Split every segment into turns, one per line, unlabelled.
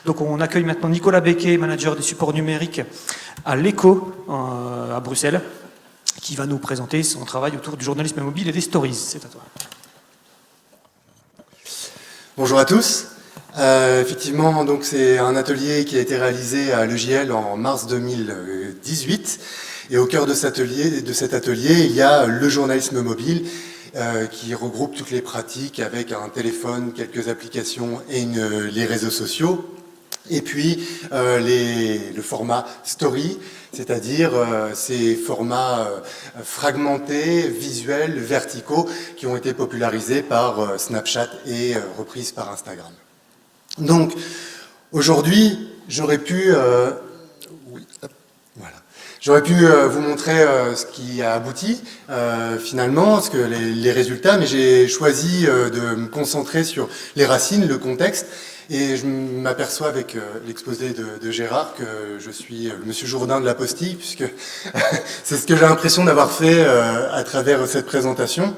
Donc on accueille maintenant Nicolas Becquet, manager des supports numériques à l'ECO, à Bruxelles, qui va nous présenter son travail autour du journalisme mobile et des stories. C'est à toi.
Bonjour à tous. Effectivement, donc c'est un atelier qui a été réalisé à l'EJL en mars 2018. Et au cœur de cet atelier, il y a le journalisme mobile qui regroupe toutes les pratiques avec un téléphone, quelques applications et les réseaux sociaux. Et puis le format story, c'est-à-dire ces formats fragmentés, visuels, verticaux, qui ont été popularisés par Snapchat et repris par Instagram. Donc, aujourd'hui, j'aurais pu vous montrer ce qui a abouti, finalement, les résultats, mais j'ai choisi de me concentrer sur les racines, le contexte, et je m'aperçois avec l'exposé de Gérard que je suis Monsieur Jourdain de la Postille, puisque c'est ce que j'ai l'impression d'avoir fait à travers cette présentation.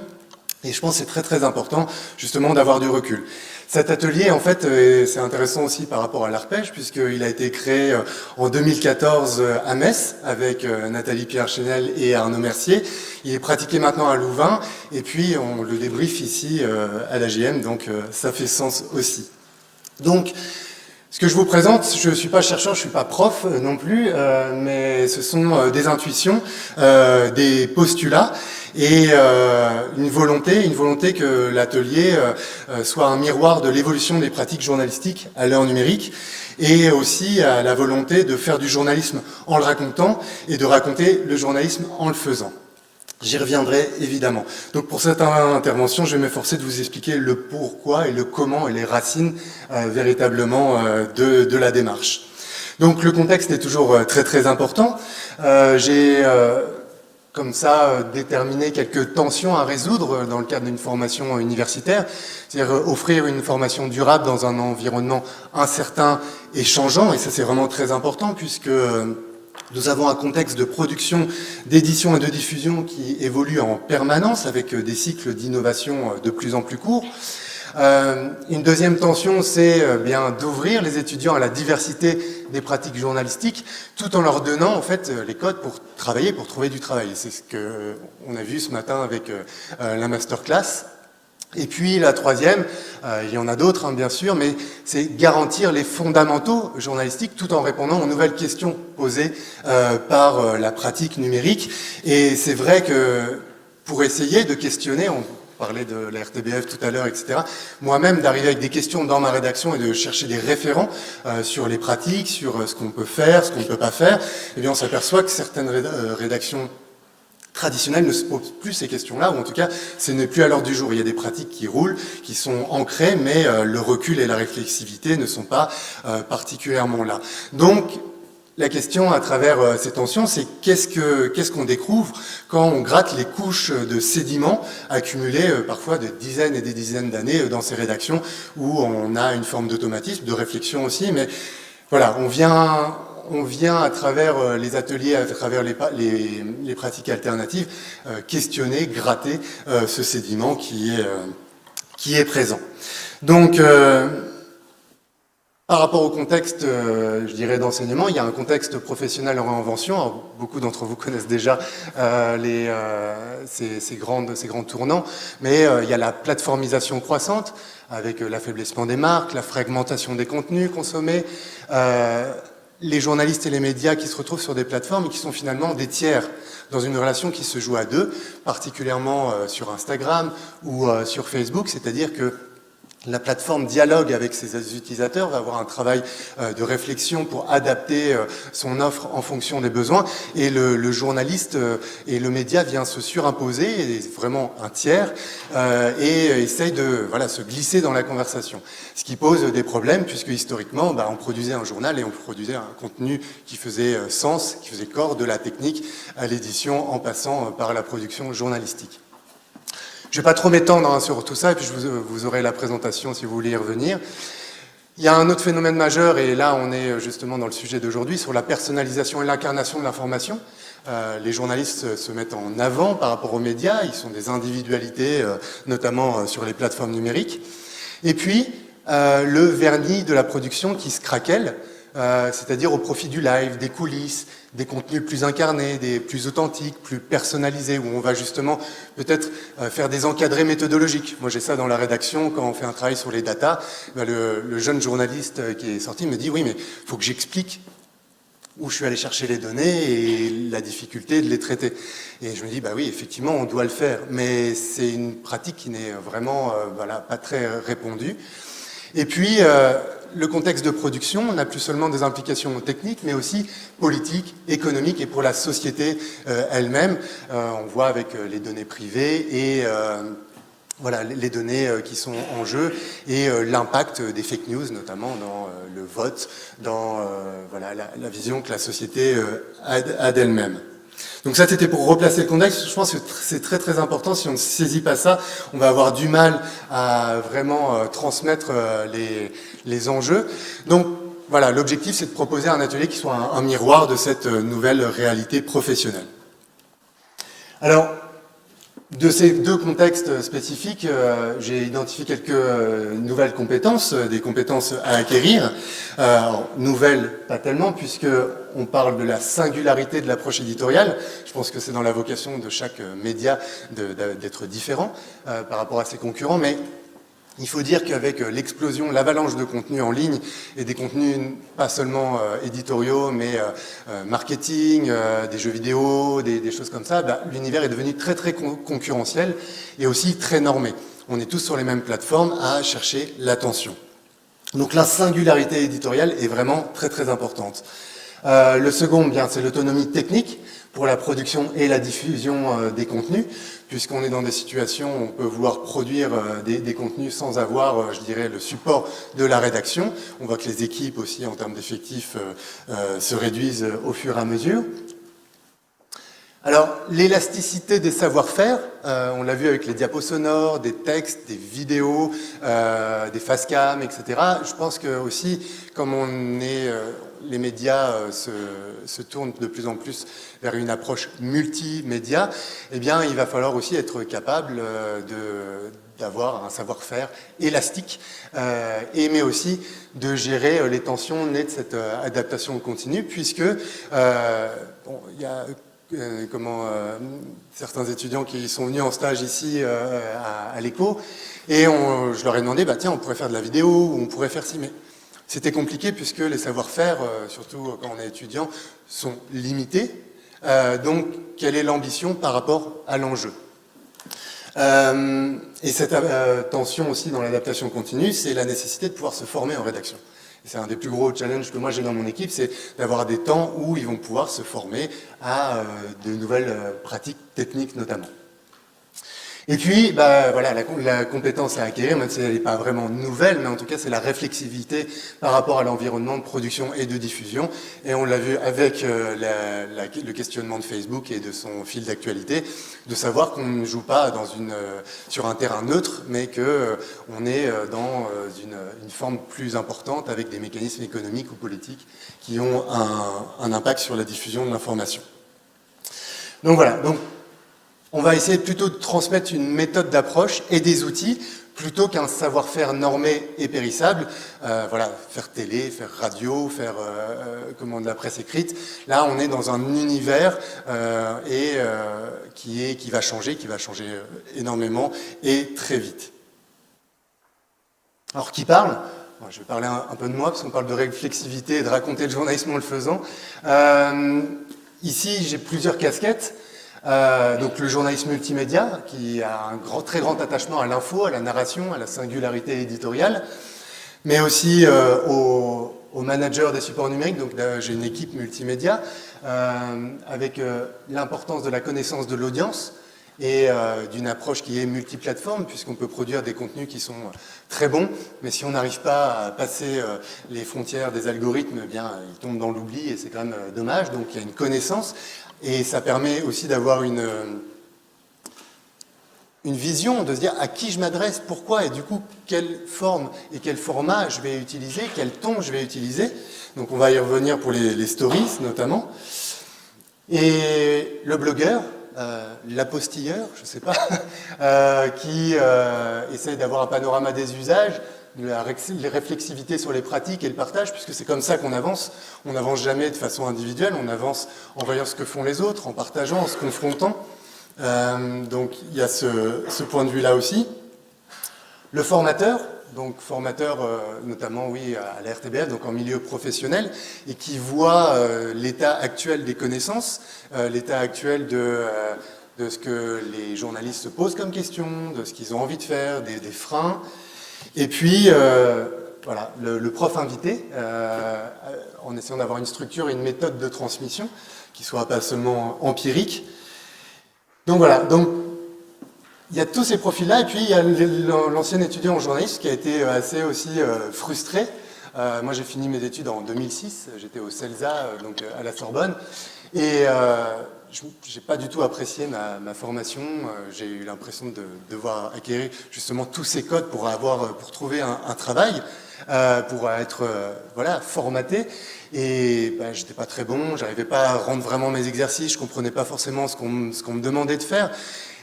Et je pense que c'est très très important justement d'avoir du recul. Cet atelier, en fait, c'est intéressant aussi par rapport à l'Arpège, puisqu'il a été créé en 2014 à Metz, avec Nathalie Pierre-Chenel et Arnaud Mercier. Il est pratiqué maintenant à Louvain, et puis on le débriefe ici à l'AGM, donc ça fait sens aussi. Donc, ce que je vous présente, je ne suis pas chercheur, je ne suis pas prof non plus, mais ce sont des intuitions, des postulats et une volonté que l'atelier soit un miroir de l'évolution des pratiques journalistiques à l'heure numérique et aussi à la volonté de faire du journalisme en le racontant et de raconter le journalisme en le faisant. J'y reviendrai évidemment. Donc pour cette intervention, je vais m'efforcer de vous expliquer le pourquoi et le comment et les racines véritablement de la démarche. Donc le contexte est toujours très très important. J'ai comme ça déterminé quelques tensions à résoudre dans le cadre d'une formation universitaire, c'est-à-dire offrir une formation durable dans un environnement incertain et changeant, et ça c'est vraiment très important puisque nous avons un contexte de production, d'édition et de diffusion qui évolue en permanence avec des cycles d'innovation de plus en plus courts. Une deuxième tension, c'est bien d'ouvrir les étudiants à la diversité des pratiques journalistiques, tout en leur donnant en fait les codes pour travailler, pour trouver du travail. C'est ce que on a vu ce matin avec la masterclass. Et puis la troisième, il y en a d'autres bien sûr, mais c'est garantir les fondamentaux journalistiques tout en répondant aux nouvelles questions posées par la pratique numérique. Et c'est vrai que pour essayer de questionner, on parlait de la RTBF tout à l'heure, etc., moi-même d'arriver avec des questions dans ma rédaction et de chercher des référents sur les pratiques, sur ce qu'on peut faire, ce qu'on ne peut pas faire, eh bien on s'aperçoit que certaines rédactions traditionnelles ne se posent plus ces questions-là, ou en tout cas, ce n'est plus à l'ordre du jour. Il y a des pratiques qui roulent, qui sont ancrées, mais le recul et la réflexivité ne sont pas particulièrement là. Donc, la question à travers ces tensions, c'est qu'est-ce qu'on découvre quand on gratte les couches de sédiments accumulés parfois de dizaines et des dizaines d'années dans ces rédactions où on a une forme d'automatisme, de réflexion aussi, mais voilà, on vient à travers les ateliers, à travers les pratiques alternatives, questionner, gratter ce sédiment qui est présent. Donc, par rapport au contexte, je dirais, d'enseignement, il y a un contexte professionnel en réinvention. Alors, beaucoup d'entre vous connaissent déjà ces grands tournants, mais il y a la plateformisation croissante, avec l'affaiblissement des marques, la fragmentation des contenus consommés, les journalistes et les médias qui se retrouvent sur des plateformes et qui sont finalement des tiers dans une relation qui se joue à deux, particulièrement sur Instagram ou sur Facebook, c'est-à-dire que la plateforme dialogue avec ses utilisateurs, va avoir un travail de réflexion pour adapter son offre en fonction des besoins, et le journaliste et le média vient se surimposer, est vraiment un tiers, et essaye de se glisser dans la conversation. Ce qui pose des problèmes, puisque historiquement, on produisait un journal et on produisait un contenu qui faisait sens, qui faisait corps de la technique à l'édition en passant par la production journalistique. Je ne vais pas trop m'étendre sur tout ça, et puis vous aurez la présentation si vous voulez y revenir. Il y a un autre phénomène majeur, et là on est justement dans le sujet d'aujourd'hui, sur la personnalisation et l'incarnation de l'information. Les journalistes se mettent en avant par rapport aux médias, ils sont des individualités, notamment sur les plateformes numériques. Et puis, le vernis de la production qui se craquelle, c'est-à-dire au profit du live, des coulisses, des contenus plus incarnés, des plus authentiques, plus personnalisés, où on va justement peut-être faire des encadrés méthodologiques. Moi j'ai ça dans la rédaction, quand on fait un travail sur les datas, le jeune journaliste qui est sorti me dit oui mais il faut que j'explique où je suis allé chercher les données et la difficulté de les traiter. Et je me dis, bah oui, effectivement, on doit le faire, mais c'est une pratique qui n'est vraiment voilà, pas très répandue. Et puis, le contexte de production n'a plus seulement des implications techniques, mais aussi politiques, économiques et pour la société elle-même. On voit avec les données privées et voilà, les données qui sont en jeu et l'impact des fake news, notamment dans le vote, dans voilà, la vision que la société a d'elle-même. Donc ça, c'était pour replacer le contexte. Je pense que c'est très très important. Si on ne saisit pas ça, on va avoir du mal à vraiment transmettre les enjeux. Donc voilà, l'objectif, c'est de proposer un atelier qui soit un miroir de cette nouvelle réalité professionnelle. Alors, de ces deux contextes spécifiques, j'ai identifié quelques nouvelles compétences, des compétences à acquérir. Nouvelles, pas tellement, puisque on parle de la singularité de l'approche éditoriale. Je pense que c'est dans la vocation de chaque média d'être différent par rapport à ses concurrents, mais il faut dire qu'avec l'explosion, l'avalanche de contenus en ligne et des contenus pas seulement éditoriaux, mais marketing, des jeux vidéo, des choses comme ça, bah, l'univers est devenu très très concurrentiel et aussi très normé. On est tous sur les mêmes plateformes à chercher l'attention. Donc la singularité éditoriale est vraiment très très importante. Le second, bien, c'est l'autonomie technique pour la production et la diffusion des contenus, puisqu'on est dans des situations où on peut vouloir produire des contenus sans avoir, je dirais, le support de la rédaction. On voit que les équipes aussi, en termes d'effectifs, se réduisent au fur et à mesure. Alors, l'élasticité des savoir-faire, on l'a vu avec les diapos sonores, des textes, des vidéos, des facecam, etc. Je pense que aussi, comme on est, les médias se tournent de plus en plus vers une approche multimédia, eh bien, il va falloir aussi être capable d'avoir un savoir-faire élastique, mais aussi de gérer les tensions nées de cette adaptation continue, puisque bon, il y a certains étudiants qui sont venus en stage ici à l'ECO, et je leur ai demandé, bah, tiens, on pourrait faire de la vidéo, ou on pourrait faire ci, mais c'était compliqué puisque les savoir-faire, surtout quand on est étudiant, sont limités. Donc, quelle est l'ambition par rapport à l'enjeu ? Et cette tension aussi dans l'adaptation continue, c'est la nécessité de pouvoir se former en rédaction. C'est un des plus gros challenges que moi j'ai dans mon équipe, c'est d'avoir des temps où ils vont pouvoir se former à de nouvelles pratiques techniques notamment. Et puis, bah, voilà, la compétence à acquérir, même si elle n'est pas vraiment nouvelle, mais en tout cas, c'est la réflexivité par rapport à l'environnement de production et de diffusion. Et on l'a vu avec le questionnement de Facebook et de son fil d'actualité, de savoir qu'on ne joue pas sur un terrain neutre, mais qu'on est dans une forme plus importante avec des mécanismes économiques ou politiques qui ont un impact sur la diffusion de l'information. Donc voilà. On va essayer plutôt de transmettre une méthode d'approche et des outils plutôt qu'un savoir-faire normé et périssable. Voilà, faire télé, faire radio, faire de la presse écrite. Là, on est dans un univers qui va changer énormément et très vite. Alors, qui parle ? Je vais parler un peu de moi, parce qu'on parle de réflexivité et de raconter le journalisme en le faisant. Ici, j'ai plusieurs casquettes. Donc le journalisme multimédia, qui a un très grand attachement à l'info, à la narration, à la singularité éditoriale, mais aussi aux managers des supports numériques. Donc j'ai une équipe multimédia avec l'importance de la connaissance de l'audience et d'une approche qui est multiplateforme, puisqu'on peut produire des contenus qui sont très bons, mais si on n'arrive pas à passer les frontières des algorithmes, eh bien, ils tombent dans l'oubli et c'est quand même dommage. Donc il y a une connaissance. Et ça permet aussi d'avoir une vision, de se dire à qui je m'adresse, pourquoi, et du coup, quelle forme et quel format je vais utiliser, quel ton je vais utiliser. Donc on va y revenir pour les stories, notamment. Et le blogueur, l'apostilleur, je ne sais pas, qui essaie d'avoir un panorama des usages, les réflexivité sur les pratiques et le partage, puisque c'est comme ça qu'on avance. On n'avance jamais de façon individuelle, on avance en voyant ce que font les autres, en partageant, en se confrontant. Donc il y a ce point de vue-là aussi. Le formateur, donc formateur notamment oui, à la RTBF, donc en milieu professionnel, et qui voit l'état actuel des connaissances, l'état actuel de ce que les journalistes se posent comme question, de ce qu'ils ont envie de faire, des freins. Et puis, voilà, le prof invité, en essayant d'avoir une structure et une méthode de transmission qui soit pas seulement empirique. Donc voilà, donc il y a tous ces profils-là, et puis il y a l'ancien étudiant en journalisme qui a été assez aussi frustré. Moi j'ai fini mes études en 2006, j'étais au CELSA, donc à la Sorbonne, et j'ai pas du tout apprécié ma formation. J'ai eu l'impression de devoir acquérir justement tous ces codes pour trouver un travail, pour être voilà, formaté. Et ben, j'étais pas très bon, j'arrivais pas à rendre vraiment mes exercices, je comprenais pas forcément ce qu'on me demandait de faire.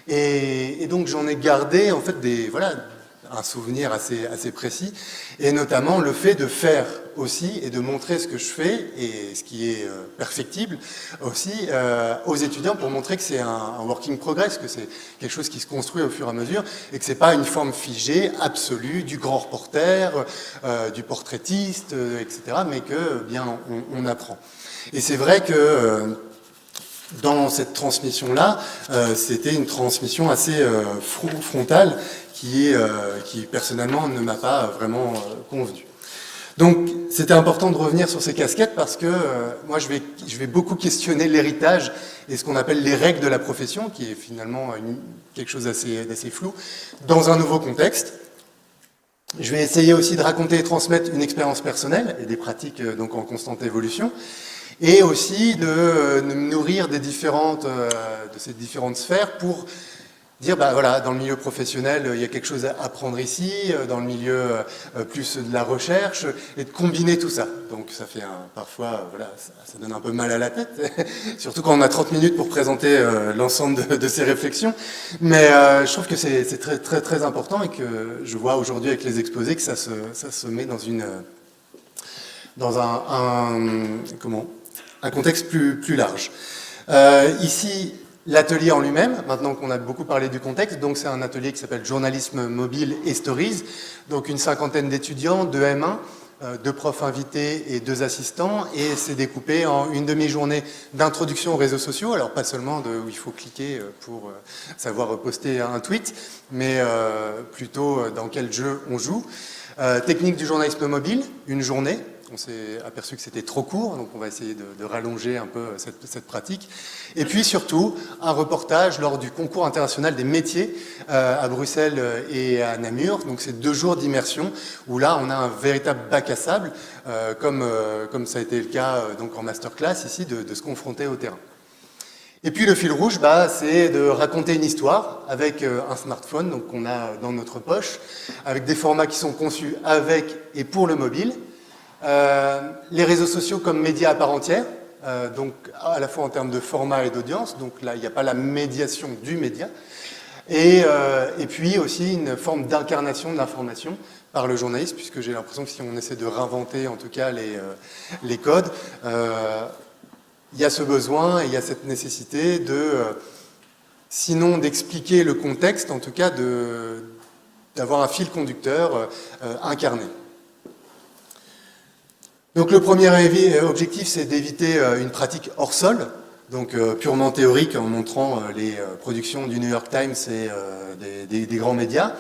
Et donc j'en ai gardé en fait voilà, un souvenir assez précis, et notamment le fait de faire aussi et de montrer ce que je fais et ce qui est perfectible aussi aux étudiants pour montrer que c'est un working progress, que c'est quelque chose qui se construit au fur et à mesure et que c'est pas une forme figée, absolue, du grand reporter, du portraitiste, etc., mais que bien on apprend. Et c'est vrai que dans cette transmission-là, c'était une transmission assez frontale qui personnellement ne m'a pas vraiment convenu. Donc c'était important de revenir sur ces casquettes parce que moi je vais beaucoup questionner l'héritage et ce qu'on appelle les règles de la profession, qui est finalement quelque chose d'assez flou, dans un nouveau contexte. Je vais essayer aussi de raconter et transmettre une expérience personnelle et des pratiques donc en constante évolution, et aussi de me nourrir de ces différentes sphères pour dire, bah voilà, dans le milieu professionnel, il y a quelque chose à apprendre ici, dans le milieu plus de la recherche, et de combiner tout ça. Donc ça fait parfois, voilà, ça donne un peu mal à la tête, surtout quand on a 30 minutes pour présenter l'ensemble de ces réflexions. Mais je trouve que c'est très, très, très important et que je vois aujourd'hui avec les exposés que ça se met dans un contexte plus large. Ici, l'atelier en lui-même, maintenant qu'on a beaucoup parlé du contexte, donc c'est un atelier qui s'appelle Journalisme mobile et Stories, donc une cinquantaine d'étudiants, 2 M1, 2 profs invités et 2 assistants, et c'est découpé en une demi-journée d'introduction aux réseaux sociaux, alors pas seulement où il faut cliquer pour savoir poster un tweet, mais plutôt dans quel jeu on joue. Technique du journalisme mobile, une journée. On s'est aperçu que c'était trop court, donc on va essayer de rallonger un peu cette pratique. Et puis surtout, un reportage lors du concours international des métiers à Bruxelles et à Namur. Donc c'est 2 jours d'immersion où là on a un véritable bac à sable, comme ça a été le cas donc en masterclass ici, de se confronter au terrain. Et puis le fil rouge, c'est de raconter une histoire avec un smartphone donc qu'on a dans notre poche, avec des formats qui sont conçus avec et pour le mobile. Les réseaux sociaux comme médias à part entière, donc à la fois en termes de format et d'audience, donc là il n'y a pas la médiation du média, et puis aussi une forme d'incarnation de l'information par le journaliste, puisque j'ai l'impression que si on essaie de réinventer en tout cas les codes, il y a ce besoin et il y a cette nécessité sinon d'expliquer le contexte, en tout cas d'avoir un fil conducteur incarné. Donc le premier objectif, c'est d'éviter une pratique hors sol, donc purement théorique, en montrant les productions du New York Times et des grands médias.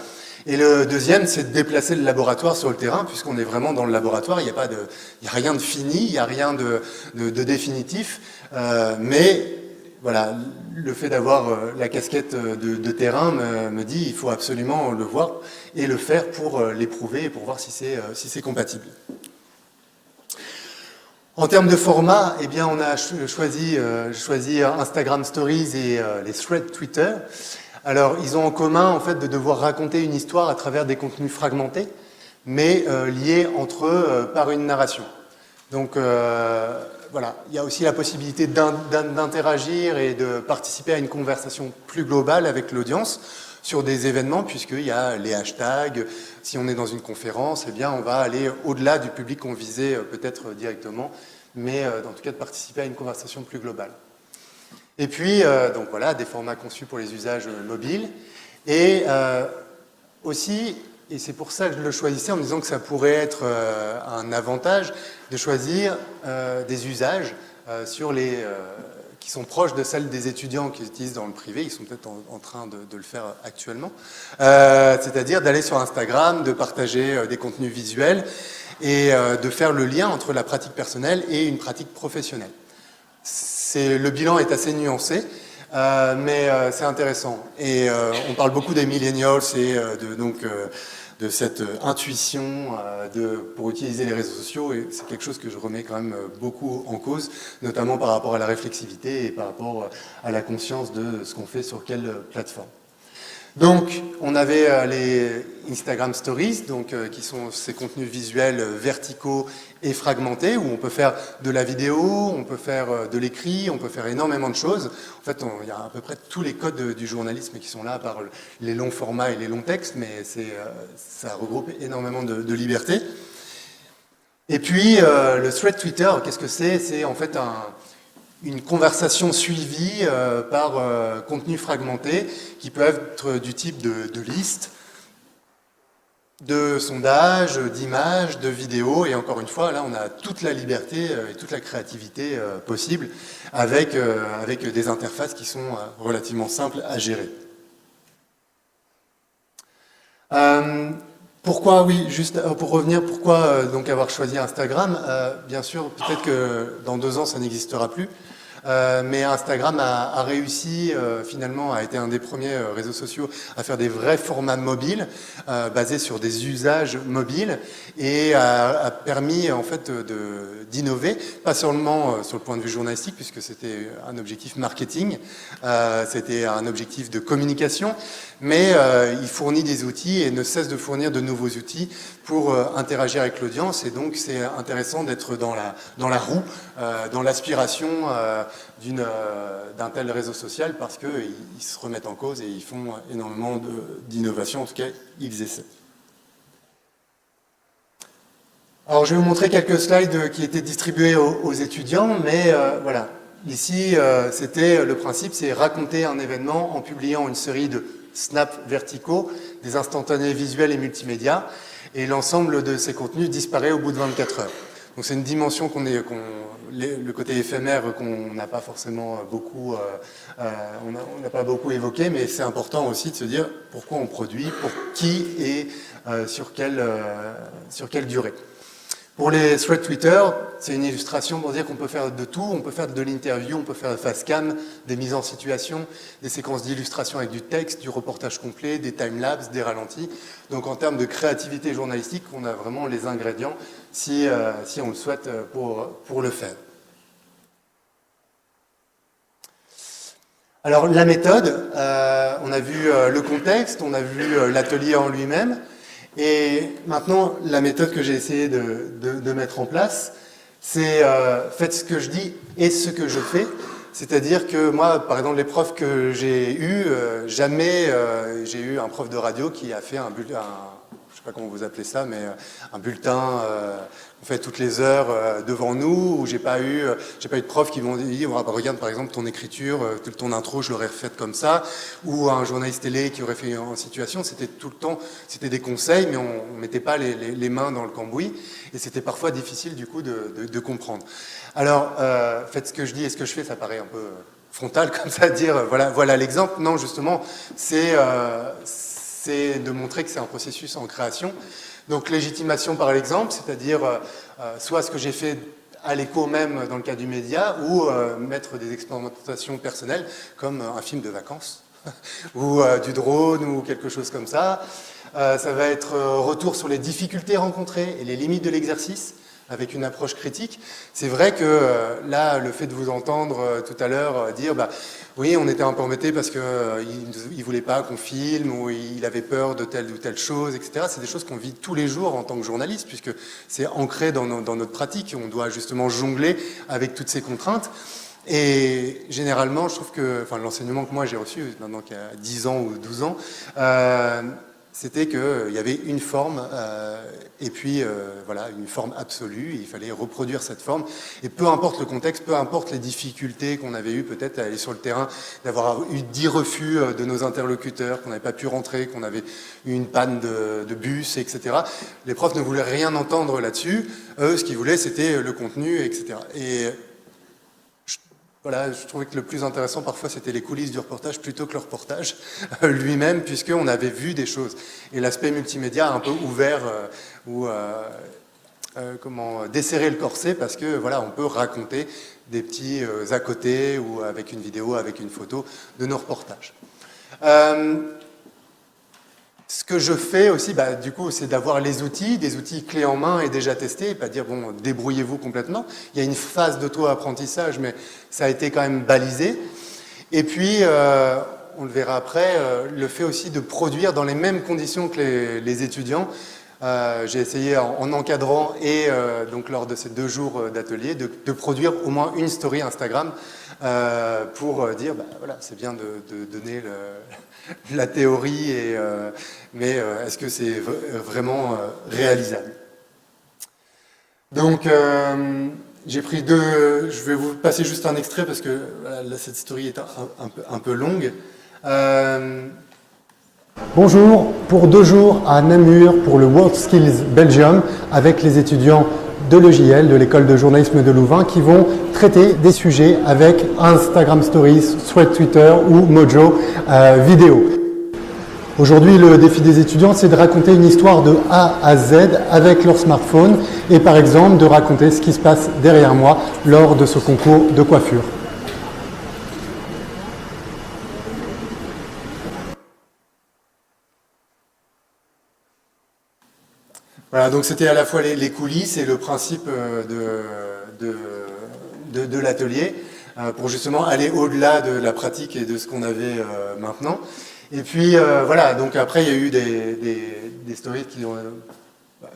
Et le deuxième, c'est de déplacer le laboratoire sur le terrain, puisqu'on est vraiment dans le laboratoire, il n'y a rien de fini, il n'y a rien de définitif, mais voilà, le fait d'avoir la casquette de terrain me dit il faut absolument le voir et le faire pour l'éprouver et pour voir si c'est compatible. En termes de format, eh bien, on a choisi Instagram Stories et les threads Twitter. Alors, ils ont en commun, en fait, de devoir raconter une histoire à travers des contenus fragmentés, mais liés entre eux par une narration. Donc, voilà, il y a aussi la possibilité d'interagir et de participer à une conversation plus globale avec l'audience, sur des événements, puisqu'il y a les hashtags. Si on est dans une conférence, eh bien, on va aller au-delà du public qu'on visait peut-être directement, mais en tout cas de participer à une conversation plus globale. Et puis, donc voilà, des formats conçus pour les usages mobiles. Et aussi, et c'est pour ça que je le choisissais en me disant que ça pourrait être un avantage de choisir des usages qui sont proches de celles des étudiants qui utilisent dans le privé. Ils sont peut-être en train de le faire actuellement. C'est-à-dire d'aller sur Instagram, de partager des contenus visuels et de faire le lien entre la pratique personnelle et une pratique professionnelle. Le bilan est assez nuancé, mais c'est intéressant. Et on parle beaucoup des millennials et de cette intuition pour utiliser les réseaux sociaux, et c'est quelque chose que je remets quand même beaucoup en cause, notamment par rapport à la réflexivité et par rapport à la conscience de ce qu'on fait sur quelle plateforme. Donc, on avait les Instagram Stories, qui sont ces contenus visuels verticaux et fragmentés, où on peut faire de la vidéo, on peut faire de l'écrit, on peut faire énormément de choses. En fait, il y a à peu près tous les codes du journalisme qui sont là, à part les longs formats et les longs textes, mais ça regroupe énormément de liberté. Et puis, le thread Twitter, qu'est-ce que c'est? C'est en fait une conversation suivie par contenu fragmenté qui peut être du type de liste, de sondage, d'images, de vidéos, et encore une fois, là on a toute la liberté et toute la créativité possible avec des interfaces qui sont relativement simples à gérer. Pourquoi, oui, juste pour revenir, pourquoi donc avoir choisi Instagram? Bien sûr, peut-être que dans 2 ans ça n'existera plus. Mais Instagram a réussi, finalement, a été un des premiers réseaux sociaux à faire des vrais formats mobiles, basés sur des usages mobiles, et a permis en fait d'innover, pas seulement sur le point de vue journalistique, puisque c'était un objectif marketing, c'était un objectif de communication, mais il fournit des outils et ne cesse de fournir de nouveaux outils pour interagir avec l'audience, et donc c'est intéressant d'être dans la roue, dans l'aspiration d'un tel réseau social, parce qu'ils se remettent en cause et ils font énormément d'innovation, en tout cas ils essaient. Alors je vais vous montrer quelques slides qui étaient distribués aux étudiants, mais voilà, ici c'était le principe, c'est raconter un événement en publiant une série de snaps verticaux, des instantanés visuels et multimédia, et l'ensemble de ces contenus disparaît au bout de 24 heures. Donc c'est une dimension le côté éphémère qu'on n'a pas forcément beaucoup, on n'a pas beaucoup évoqué, mais c'est important aussi de se dire pourquoi on produit, pour qui et sur quelle durée. Pour les threads Twitter, c'est une illustration pour dire qu'on peut faire de tout, on peut faire de l'interview, on peut faire de face cam, des mises en situation, des séquences d'illustration avec du texte, du reportage complet, des timelapses, des ralentis. Donc en termes de créativité journalistique, on a vraiment les ingrédients si on le souhaite pour le faire. Alors la méthode, on a vu le contexte, on a vu l'atelier en lui-même. Et maintenant, la méthode que j'ai essayé de mettre en place, c'est faites ce que je dis et ce que je fais. C'est-à-dire que moi, par exemple, les profs que j'ai eus, jamais j'ai eu un prof de radio qui a fait un bulletin, je ne sais pas comment vous appelez ça, mais un bulletin qu'on fait toutes les heures devant nous, où j'ai pas eu de profs qui m'ont dit regarde par exemple ton écriture, ton intro, je l'aurais faite comme ça, ou un journaliste télé qui aurait fait en situation. C'était tout le temps, c'était des conseils, mais on mettait pas les mains dans le cambouis, et c'était parfois difficile du coup de comprendre. Alors faites ce que je dis et ce que je fais, ça paraît un peu frontal comme ça, dire voilà l'exemple. Non, justement, c'est de montrer que c'est un processus en création. Donc légitimation par l'exemple, c'est-à-dire soit ce que j'ai fait à l'écho même dans le cas du média, ou mettre des expérimentations personnelles comme un film de vacances ou du drone ou quelque chose comme ça. Ça va être retour sur les difficultés rencontrées et les limites de l'exercice avec une approche critique. C'est vrai que là, le fait de vous entendre tout à l'heure dire oui, on était un peu embêtés parce qu'il ne voulait pas qu'on filme, ou il avait peur de telle ou telle chose, etc. C'est des choses qu'on vit tous les jours en tant que journaliste, puisque c'est ancré dans notre pratique. On doit justement jongler avec toutes ces contraintes. Et généralement, je trouve que, enfin, l'enseignement que moi j'ai reçu, maintenant qu'il y a 10 ans ou 12 ans, c'était qu'il y avait une forme, et puis voilà, une forme absolue, et il fallait reproduire cette forme. Et peu importe le contexte, peu importe les difficultés qu'on avait eues peut-être à aller sur le terrain, d'avoir eu 10 refus de nos interlocuteurs, qu'on n'avait pas pu rentrer, qu'on avait eu une panne de bus, etc. Les profs ne voulaient rien entendre là-dessus. Eux, ce qu'ils voulaient, c'était le contenu, etc. Et voilà, je trouvais que le plus intéressant parfois c'était les coulisses du reportage plutôt que le reportage lui-même, puisqu'on avait vu des choses. Et l'aspect multimédia a un peu ouvert ou comment desserrer le corset, parce que voilà, on peut raconter des petits à côté ou avec une vidéo, avec une photo de nos reportages. Ce que je fais aussi, du coup, c'est d'avoir des outils clés en main et déjà testés, et pas dire, bon, débrouillez-vous complètement. Il y a une phase d'auto-apprentissage, mais ça a été quand même balisé. Et puis, on le verra après, le fait aussi de produire dans les mêmes conditions que les étudiants. J'ai essayé en encadrant et donc lors de ces 2 jours d'atelier de produire au moins une story Instagram pour dire, voilà, c'est bien de donner la théorie, mais est-ce que c'est vraiment réalisable? Donc, j'ai pris je vais vous passer juste un extrait parce que voilà, là, cette story est un peu longue. Bonjour, pour 2 jours à Namur pour le WorldSkills Belgium avec les étudiants de l'EJL, de l'école de journalisme de Louvain, qui vont traiter des sujets avec Instagram Stories, Thread Twitter ou Mojo vidéo. Aujourd'hui, le défi des étudiants, c'est de raconter une histoire de A à Z avec leur smartphone et par exemple de raconter ce qui se passe derrière moi lors de ce concours de coiffure. Voilà, donc c'était à la fois les coulisses et le principe de l'atelier pour justement aller au-delà de la pratique et de ce qu'on avait maintenant. Et puis voilà, donc après il y a eu des stories qui ont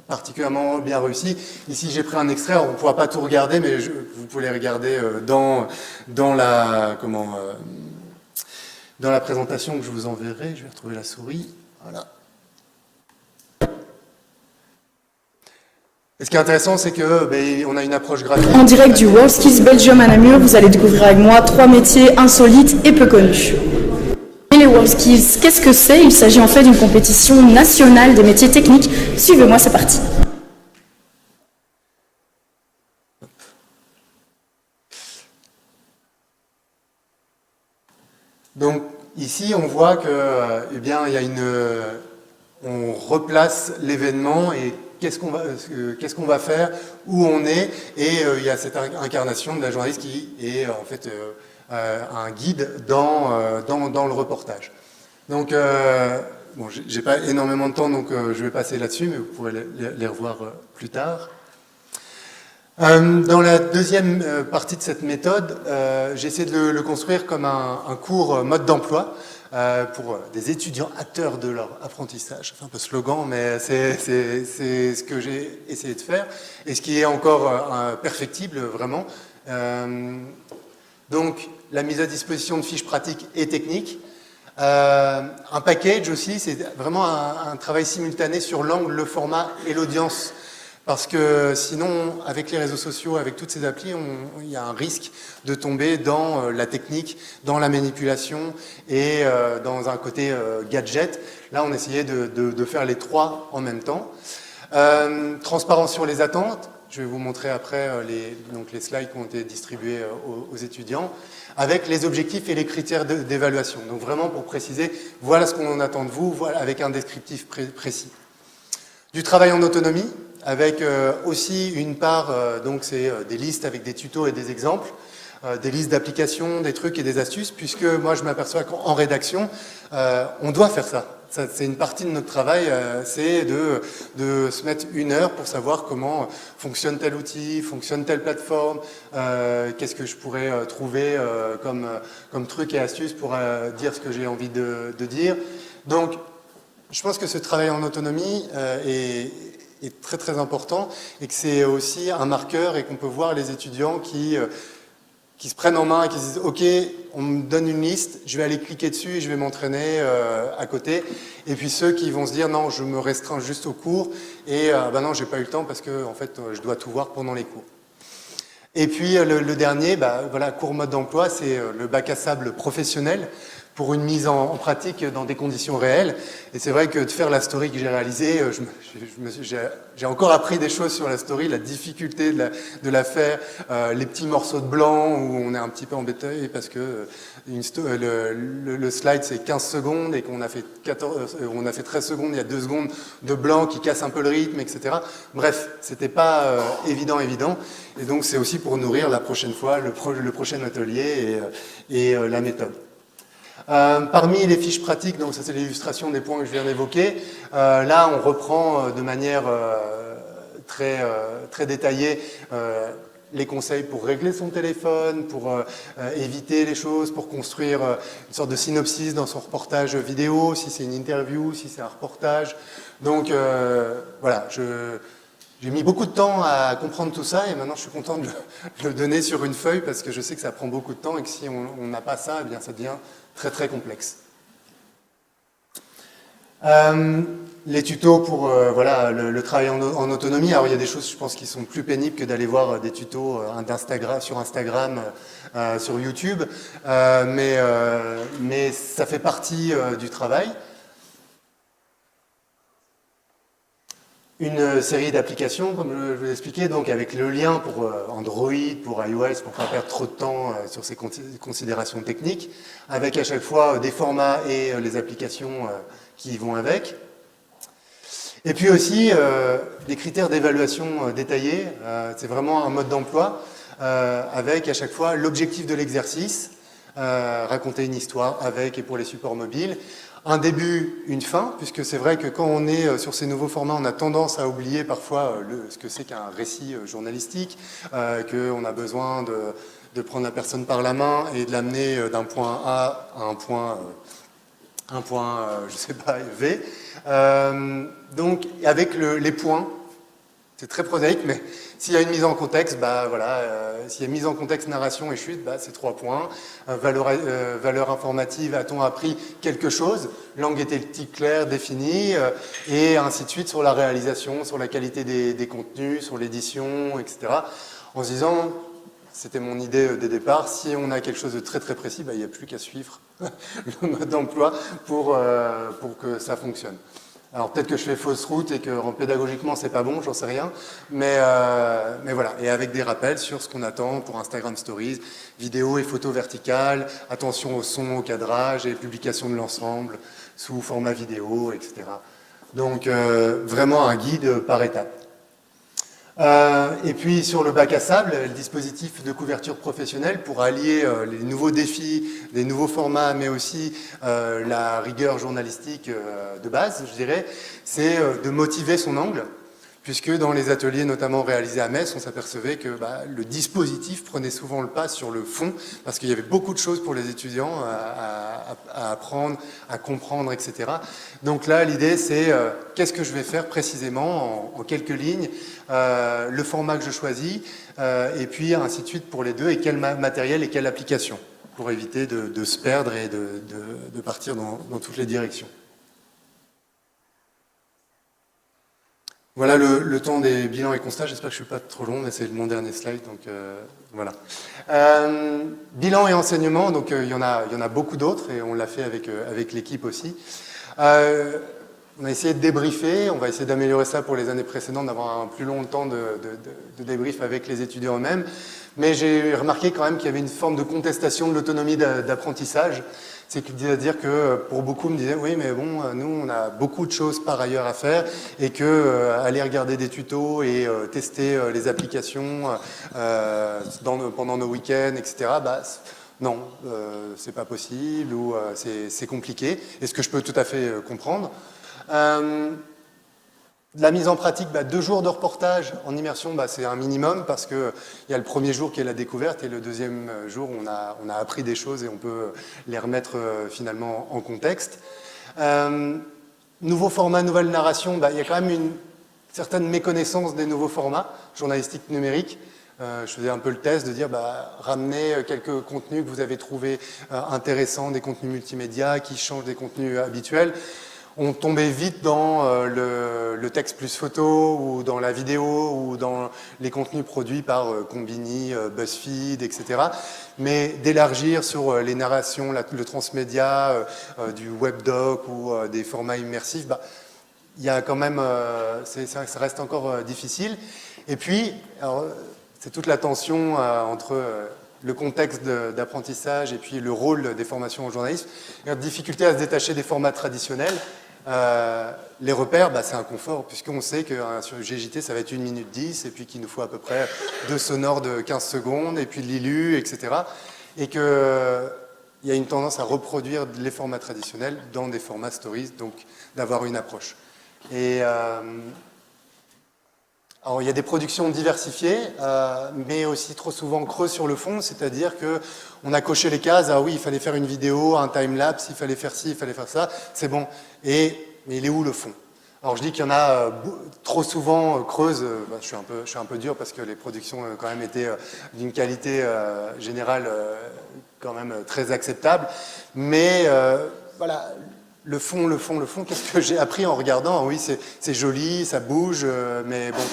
particulièrement bien réussi. Ici j'ai pris un extrait, on ne pourra pas tout regarder, mais vous pouvez les regarder dans la présentation que je vous enverrai. Je vais retrouver la souris. Voilà. Et ce qui est intéressant, c'est que on a une approche graphique.
En direct du WorldSkills Belgium à Namur, vous allez découvrir avec moi 3 métiers insolites et peu connus. Et les WorldSkills, qu'est-ce que c'est? Il s'agit en fait d'une compétition nationale des métiers techniques. Suivez-moi, c'est parti.
Donc ici, on voit que, il y a on replace l'événement et qu'est-ce qu'on va faire, où on est, et il y a cette incarnation de la journaliste qui est en fait un guide dans le reportage. Donc, bon, j'ai pas énormément de temps, donc je vais passer là-dessus, mais vous pourrez les revoir plus tard. Dans la deuxième partie de cette méthode, j'ai essayé de le construire comme un cours mode d'emploi pour des étudiants acteurs de leur apprentissage. C'est un peu slogan, mais c'est ce que j'ai essayé de faire et ce qui est encore perfectible vraiment. Donc, la mise à disposition de fiches pratiques et techniques. Un package aussi, c'est vraiment un travail simultané sur l'angle, le format et l'audience. Parce que sinon, avec les réseaux sociaux, avec toutes ces applis, il y a un risque de tomber dans la technique, dans la manipulation et dans un côté gadget. Là, on essayait de faire les 3 en même temps. Transparence sur les attentes. Je vais vous montrer après les slides qui ont été distribués aux étudiants, avec les objectifs et les critères d'évaluation. Donc vraiment pour préciser, voilà ce qu'on attend de vous, voilà, avec un descriptif précis. Du travail en autonomie, avec aussi une part, donc c'est des listes avec des tutos et des exemples, des listes d'applications, des trucs et des astuces, puisque moi je m'aperçois qu'en rédaction, on doit faire ça. C'est une partie de notre travail, c'est de se mettre 1 heure pour savoir comment fonctionne tel outil, fonctionne telle plateforme, qu'est-ce que je pourrais trouver comme trucs et astuces pour dire ce que j'ai envie de dire. Donc, je pense que ce travail en autonomie est très très important et que c'est aussi un marqueur et qu'on peut voir les étudiants qui qui se prennent en main et qui se disent « Ok, on me donne une liste, je vais aller cliquer dessus et je vais m'entraîner à côté. » Et puis ceux qui vont se dire « Non, je me restreins juste aux cours et bah non, j'ai pas eu le temps parce que en fait, je dois tout voir pendant les cours. » Et puis le dernier, voilà, cours mode d'emploi, c'est le bac à sable professionnel pour une mise en pratique dans des conditions réelles. Et c'est vrai que de faire la story que j'ai réalisée, j'ai encore appris des choses sur la story, la difficulté de la faire, les petits morceaux de blanc où on est un petit peu embêté parce que le slide c'est 15 secondes et qu'on a fait 13 secondes, il y a 2 secondes de blanc qui casse un peu le rythme, etc. Bref, c'était pas évident. Et donc c'est aussi pour nourrir la prochaine fois le prochain atelier et la méthode. Parmi les fiches pratiques, donc ça c'est l'illustration des points que je viens d'évoquer, là on reprend de manière très détaillée les conseils pour régler son téléphone, pour éviter les choses, pour construire une sorte de synopsis dans son reportage vidéo, si c'est une interview, si c'est un reportage. Donc voilà, j'ai mis beaucoup de temps à comprendre tout ça et maintenant je suis content de le donner sur une feuille parce que je sais que ça prend beaucoup de temps et que si on n'a pas ça, eh bien ça devient très complexe. Les tutos pour voilà, le travail en autonomie. Alors il y a des choses, je pense, qui sont plus pénibles que d'aller voir des tutos sur Instagram, sur YouTube, mais ça fait partie du travail. Une série d'applications, comme je vous l'ai expliqué, donc avec le lien pour Android, pour iOS, pour ne pas perdre trop de temps sur ces considérations techniques, avec à chaque fois des formats et les applications qui vont avec. Et puis aussi des critères d'évaluation détaillés, c'est vraiment un mode d'emploi, avec à chaque fois l'objectif de l'exercice, raconter une histoire avec et pour les supports mobiles, un début, une fin, puisque c'est vrai que quand on est sur ces nouveaux formats, on a tendance à oublier parfois ce que c'est qu'un récit journalistique, qu'on a besoin de prendre la personne par la main et de l'amener d'un point A à un point je sais pas, V. Donc, avec les points, c'est très prosaïque, mais s'il y a une mise en contexte, voilà, s'il y a mise en contexte, narration et chute, c'est 3 points. Valeur informative, a-t-on appris quelque chose? Langue était-il claire, définie, et ainsi de suite sur la réalisation, sur la qualité des contenus, sur l'édition, etc. En se disant, c'était mon idée des départs, si on a quelque chose de très précis, il n'y a plus qu'à suivre le mode d'emploi pour que ça fonctionne. Alors peut-être que je fais fausse route et que pédagogiquement c'est pas bon, j'en sais rien, mais voilà, et avec des rappels sur ce qu'on attend pour Instagram Stories, vidéo et photos verticales, attention au son, au cadrage et publication de l'ensemble sous format vidéo, etc. Donc vraiment un guide par étapes. Et puis sur le bac à sable, le dispositif de couverture professionnelle pour allier les nouveaux défis, les nouveaux formats, mais aussi la rigueur journalistique de base, je dirais, c'est de motiver son angle, puisque dans les ateliers notamment réalisés à Metz, on s'apercevait que le dispositif prenait souvent le pas sur le fond, parce qu'il y avait beaucoup de choses pour les étudiants à apprendre, à comprendre, etc. Donc là, l'idée, c'est qu'est-ce que je vais faire précisément en quelques lignes, le format que je choisis, et puis ainsi de suite pour les deux, et quel matériel et quelle application, pour éviter de se perdre et de partir dans toutes les directions. Voilà le temps des bilans et constats. J'espère que je ne suis pas trop long, mais c'est mon dernier slide, donc voilà. Bilan et enseignement, donc il y en a beaucoup d'autres, et on l'a fait avec l'équipe aussi. On a essayé de débriefer, on va essayer d'améliorer ça pour les années précédentes, d'avoir un plus long temps de débrief avec les étudiants eux-mêmes. Mais j'ai remarqué quand même qu'il y avait une forme de contestation de l'autonomie d'apprentissage. C'est-à-dire que pour beaucoup me disaient oui mais bon nous on a beaucoup de choses par ailleurs à faire et que aller regarder des tutos et tester les applications pendant nos week-ends, etc. Non, c'est pas possible ou c'est compliqué. Et ce que je peux tout à fait comprendre. La mise en pratique, 2 jours de reportage en immersion, c'est un minimum parce qu'il y a le premier jour qui est la découverte et le deuxième jour, on a appris des choses et on peut les remettre finalement en contexte. Nouveau format, nouvelle narration, il y a quand même une certaine méconnaissance des nouveaux formats journalistiques numériques. je faisais un peu le test de dire, ramenez quelques contenus que vous avez trouvés intéressants, des contenus multimédia qui changent des contenus habituels. On tombait vite dans le texte plus photo, ou dans la vidéo, ou dans les contenus produits par Combini, BuzzFeed, etc. Mais d'élargir sur les narrations, le transmédia, du webdoc ou des formats immersifs, il y a quand même, ça reste encore difficile. Et puis, c'est toute la tension entre le contexte d'apprentissage et puis le rôle des formations en journalisme. Il y a une difficulté à se détacher des formats traditionnels. Les repères, c'est un confort, puisqu'on sait que sur GJT, ça va être 1 minute 10, et puis qu'il nous faut à peu près 2 sonores de 15 secondes, et puis de l'ILU, etc. Et qu'il y a une tendance à reproduire les formats traditionnels dans des formats stories, donc d'avoir une approche. Et alors, il y a des productions diversifiées, mais aussi trop souvent creux sur le fond, c'est-à-dire qu'on a coché les cases, ah oui, il fallait faire une vidéo, un time-lapse, il fallait faire ci, il fallait faire ça, c'est bon. Mais il est où le fond? Alors je dis qu'il y en a trop souvent creuses, je suis un peu dur parce que les productions ont quand même été d'une qualité générale quand même très acceptable, mais voilà, le fond, qu'est-ce que j'ai appris en regardant? Oui, c'est joli, ça bouge, mais bon,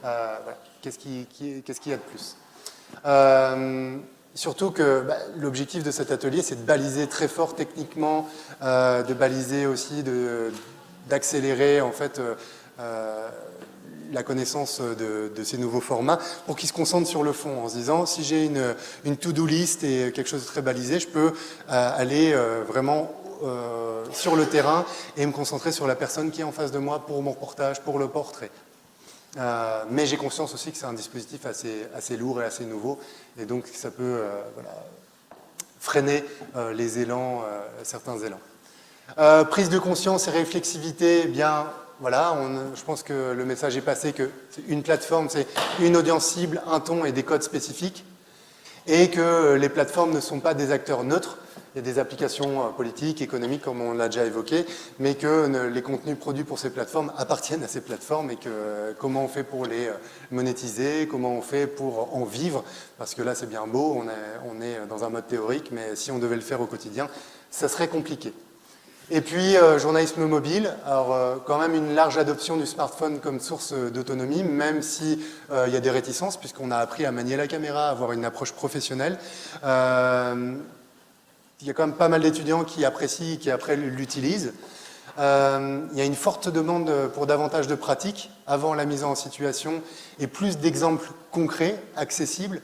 voilà. Qu'est-ce qu'il y a de plus? Surtout que l'objectif de cet atelier, c'est de baliser très fort techniquement, de baliser aussi, d'accélérer en fait la connaissance de ces nouveaux formats pour qu'ils se concentrent sur le fond, en se disant si j'ai une to-do list et quelque chose de très balisé, je peux aller vraiment sur le terrain et me concentrer sur la personne qui est en face de moi pour mon reportage, pour le portrait. Mais j'ai conscience aussi que c'est un dispositif assez lourd et assez nouveau, et donc ça peut freiner les élans, certains élans. Prise de conscience et réflexivité, bien voilà, je pense que le message est passé que c'est une plateforme, c'est une audience cible, un ton et des codes spécifiques, et que les plateformes ne sont pas des acteurs neutres. Il y a des applications politiques, économiques, comme on l'a déjà évoqué, mais que les contenus produits pour ces plateformes appartiennent à ces plateformes, et que comment on fait pour les monétiser, comment on fait pour en vivre, parce que là c'est bien beau, on est dans un mode théorique, mais si on devait le faire au quotidien, ça serait compliqué. Et puis, journalisme mobile, alors quand même une large adoption du smartphone comme source d'autonomie, même si il y a des réticences, puisqu'on a appris à manier la caméra, à avoir une approche professionnelle. Il y a quand même pas mal d'étudiants qui apprécient, qui après l'utilisent. Il y a une forte demande pour davantage de pratiques avant la mise en situation et plus d'exemples concrets, accessibles.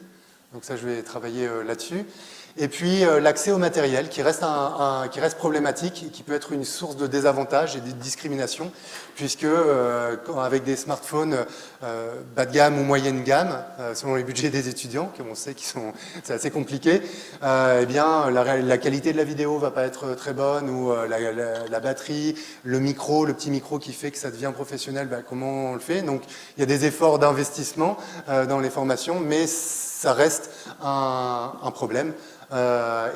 Donc ça, je vais travailler là-dessus. Et puis l'accès au matériel qui reste problématique et qui peut être une source de désavantage et de discrimination, puisque avec des smartphones bas de gamme ou moyenne gamme, selon les budgets des étudiants, comme on sait c'est assez compliqué, eh bien la qualité de la vidéo va pas être très bonne, ou la batterie, le petit micro qui fait que ça devient professionnel, comment on le fait? Donc il y a des efforts d'investissement dans les formations, mais ça reste un problème.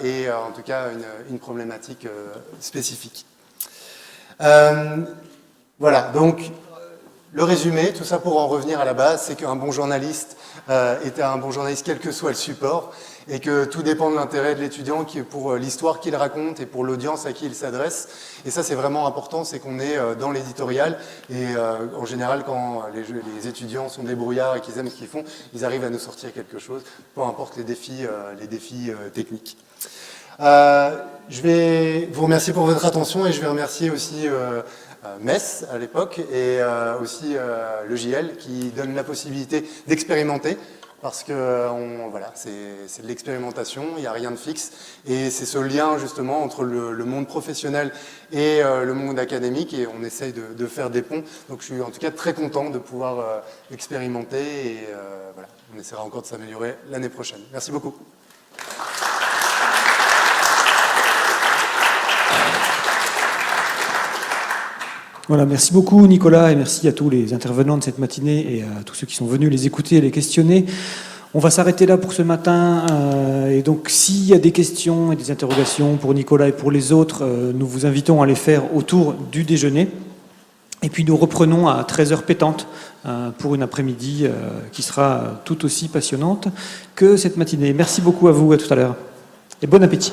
Et en tout cas une problématique spécifique. Voilà, donc le résumé, tout ça pour en revenir à la base, c'est qu'un bon journaliste est un bon journaliste quel que soit le support, et que tout dépend de l'intérêt de l'étudiant pour l'histoire qu'il raconte et pour l'audience à qui il s'adresse. Et ça, c'est vraiment important, c'est qu'on est dans l'éditorial, et en général, quand les étudiants sont débrouillards et qu'ils aiment ce qu'ils font, ils arrivent à nous sortir quelque chose, peu importe les défis techniques. Je vais vous remercier pour votre attention, et je vais remercier aussi Metz à l'époque, et aussi le JL qui donne la possibilité d'expérimenter, parce que voilà, c'est de l'expérimentation, il n'y a rien de fixe, et c'est ce lien justement entre le monde professionnel et le monde académique, et on essaye de faire des ponts. Donc je suis en tout cas très content de pouvoir expérimenter, et voilà, on essaiera encore de s'améliorer l'année prochaine. Merci beaucoup.
Voilà, merci beaucoup Nicolas, et merci à tous les intervenants de cette matinée et à tous ceux qui sont venus les écouter et les questionner. On va s'arrêter là pour ce matin, et donc s'il y a des questions et des interrogations pour Nicolas et pour les autres, nous vous invitons à les faire autour du déjeuner. Et puis nous reprenons à 13h pétante pour une après-midi qui sera tout aussi passionnante que cette matinée. Merci beaucoup à vous, à tout à l'heure. Et bon appétit.